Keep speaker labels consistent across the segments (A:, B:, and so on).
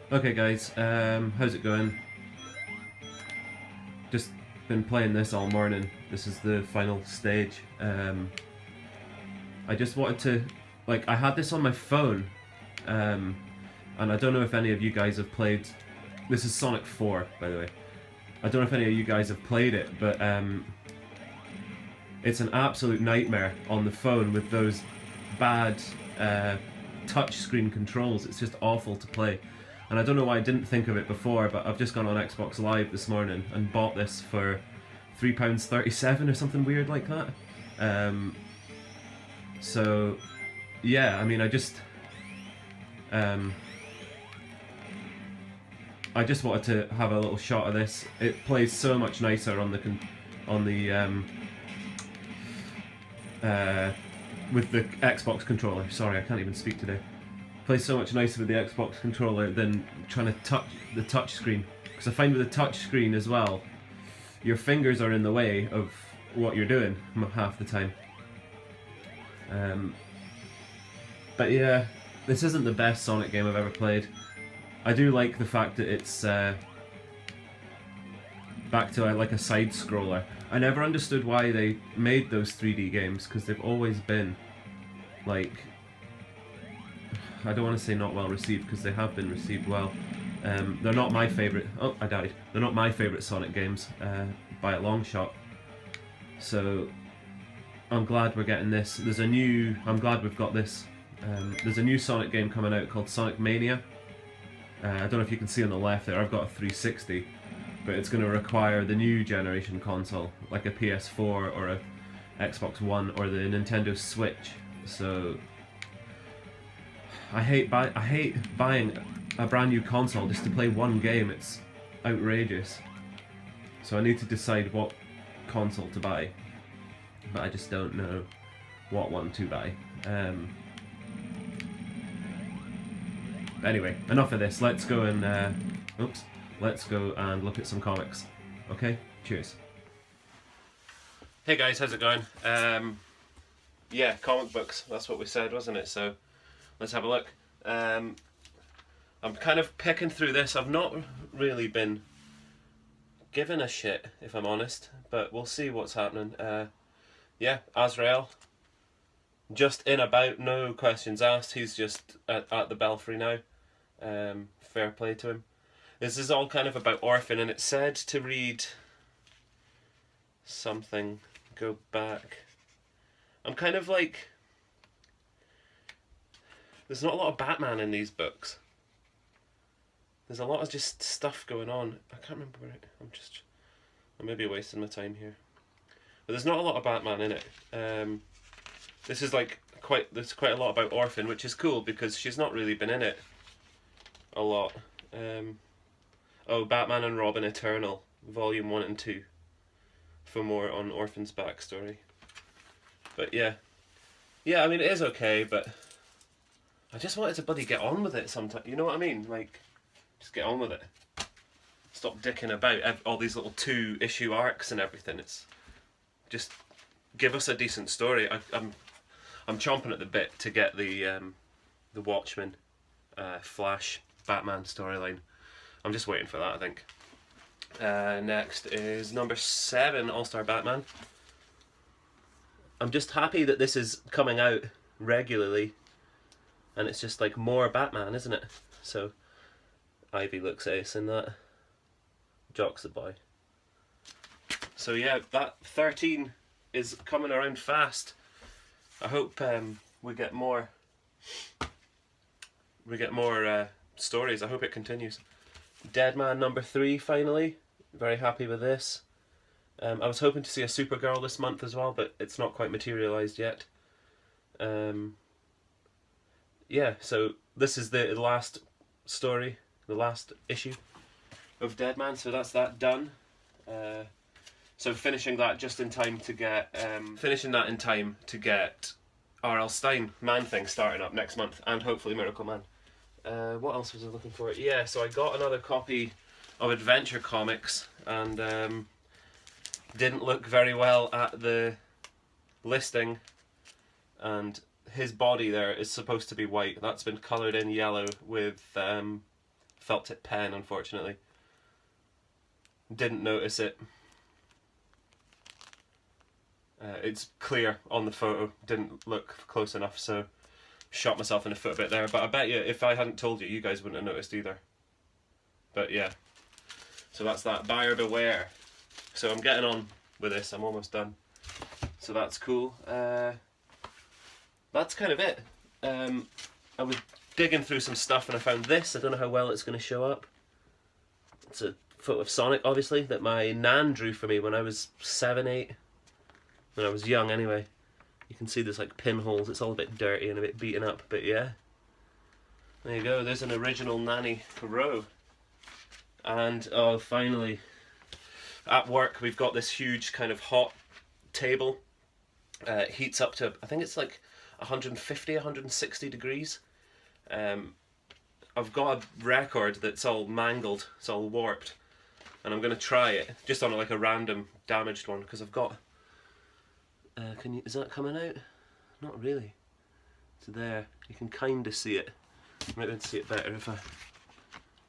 A: Okay guys, how's it going? Just been playing this all morning. This is the final stage. I just wanted to, I had this on my phone, um, and I don't know if any of you guys have played. This is Sonic 4, by the way. I don't know if any of you guys have played it, but it's an absolute nightmare on the phone with those bad touch screen controls. It's just awful to play. And I don't know why I didn't think of it before, but I've just gone on Xbox Live this morning and bought this for £3.37 or something weird like that. Um, so, yeah, I mean, um, I just wanted to have a little shot of this. It plays so much nicer on the uh, with the Xbox controller. Sorry, I can't even speak today. Plays so much nicer with the Xbox controller than trying to touch the touch screen. Because I find with the touch screen as well, your fingers are in the way of what you're doing half the time. But yeah, this isn't the best Sonic game I've ever played. I do like the fact that it's back to like a side scroller. I never understood why they made those 3D games because they've always been like, I don't want to say not well received because they have been received well. They're not my favourite. Oh, I died. They're not my favourite Sonic games by a long shot. So I'm glad we're getting this. I'm glad we've got this. There's a new Sonic game coming out called Sonic Mania. I don't know if you can see on the left there. I've got a 360, but it's going to require the new generation console, like a PS4 or a Xbox One or the Nintendo Switch. So I hate buying a brand new console just to play one game. It's outrageous. So I need to decide what console to buy, but I just don't know what one to buy. Anyway, enough of this. Let's go and let's go and look at some comics. Okay, cheers. Hey guys, how's it going? Yeah, comic books. That's what we said, wasn't it? So let's have a look. I'm kind of picking through this. I've not really been given a shit, if I'm honest, but we'll see what's happening. Yeah, Azrael. Just in about, no questions asked. He's just at the Belfry now. Fair play to him. This is all kind of about Orphan, and it said to read something. Go back. I'm kind of like, there's not a lot of Batman in these books. There's a lot of just stuff going on. I can't remember where I'm maybe wasting my time here. But there's not a lot of Batman in it. This is like there's quite a lot about Orphan, which is cool because she's not really been in it a lot. Batman and Robin Eternal, Volume 1 and 2, for more on Orphan's backstory. But yeah, I mean, it is okay, but I just wanted to bloody get on with it sometime. You know what I mean? Like, just get on with it. Stop dicking about all these little 2-issue arcs and everything. It's just give us a decent story. I'm chomping at the bit to get the Watchmen, Flash, Batman storyline. I'm just waiting for that, I think. Next is number 7, All-Star Batman. I'm just happy that this is coming out regularly, and it's just like more Batman, isn't it? So Ivy looks ace in that. Jock's the boy. So yeah, that 13 is coming around fast. I hope we get more stories. I hope it continues. Deadman number 3 finally. Very happy with this. I was hoping to see a Supergirl this month as well, but it's not quite materialised yet. Yeah, so this is the last story, the last issue of Deadman, so that's that done. So finishing that just in time to get R.L. Stine Man-Thing starting up next month, and hopefully Miracle Man. What else was I looking for? Yeah, so I got another copy of Adventure Comics, and didn't look very well at the listing, and his body there is supposed to be white. That's been coloured in yellow with felt tip pen, unfortunately. Didn't notice it. It's clear on the photo, didn't look close enough, so shot myself in the foot a bit there. But I bet you if I hadn't told you, you guys wouldn't have noticed either. But yeah, so that's that. Buyer beware. So I'm getting on with this, I'm almost done. So that's cool. That's kind of it. I was digging through some stuff and I found this. I don't know how well it's going to show up. It's a photo of Sonic, obviously, that my nan drew for me when I was 7, 8. When I was young, anyway. You can see there's like pinholes. It's all a bit dirty and a bit beaten up, but yeah. There you go. There's an original Nanny row. And oh, finally, at work we've got this huge kind of hot table. Heats up to, I think it's like 150, 160 degrees. I've got a record that's all mangled, it's all warped, and I'm going to try it just on like a random damaged one because I've got. Is that coming out? Not really. It's there. You can kind of see it. You might be able to see it better if I.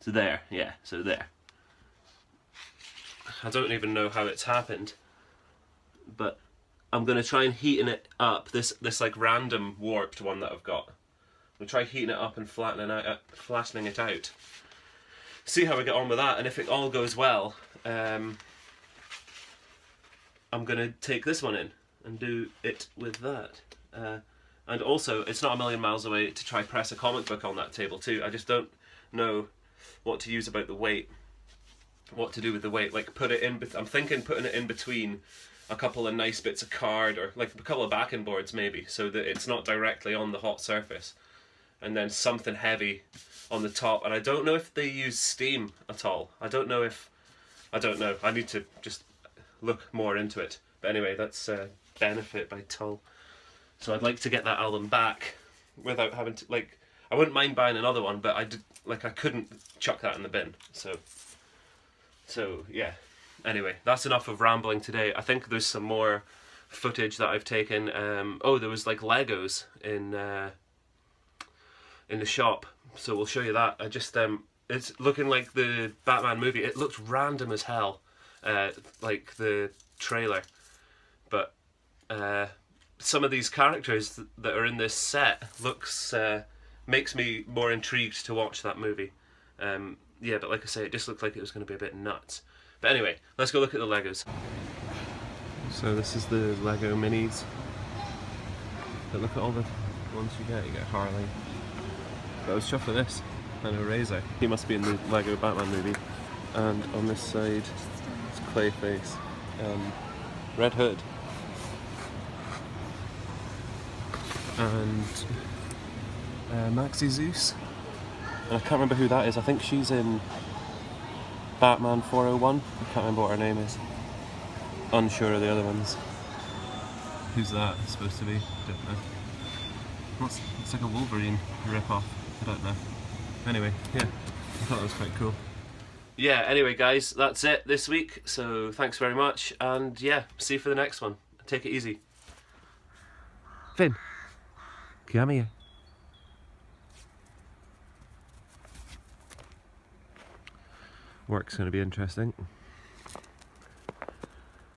A: So there, yeah. So there. I don't even know how it's happened, but I'm going to try and heaten it up. This like random warped one that I've got. I'm going to try heating it up and flattening it out. See how we get on with that, and if it all goes well, I'm going to take this one in and do it with that. And also, it's not a million miles away to try press a comic book on that table too. I just don't know what to use about the weight. What to do with the weight. Like put it in, I'm thinking putting it in between a couple of nice bits of card or like a couple of backing boards maybe, so that it's not directly on the hot surface. And then something heavy on the top. And I don't know if they use steam at all. I don't know. I need to just look more into it. But anyway, that's Benefit by Tull. So I'd like to get that album back without having to, like, I wouldn't mind buying another one, but I couldn't chuck that in the bin. So yeah. Anyway, that's enough of rambling today. I think there's some more footage that I've taken. Oh, there was like Legos in the shop, so we'll show you that. I just it's looking like the Batman movie. It looked random as hell, like the trailer, but some of these characters that are in this set makes me more intrigued to watch that movie. Yeah, but like I say, it just looked like it was going to be a bit nuts. But anyway, let's go look at the Legos. So this is the Lego minis. But look at all the ones you get. You get Harley. But I was chuffed with this, and a Razor. He must be in the Lego Batman movie. And on this side, it's Clayface. Red Hood. And Maxi Zeus. And I can't remember who that is. I think she's in Batman 401. I can't remember what her name is. Unsure of the other ones. Who's that supposed to be? Don't know. It's like a Wolverine rip-off. I don't know. Anyway, yeah, I thought that was quite cool. Yeah, anyway guys, that's it this week. So thanks very much, and yeah, see you for the next one. Take it easy. Finn, come here. Work's going to be interesting.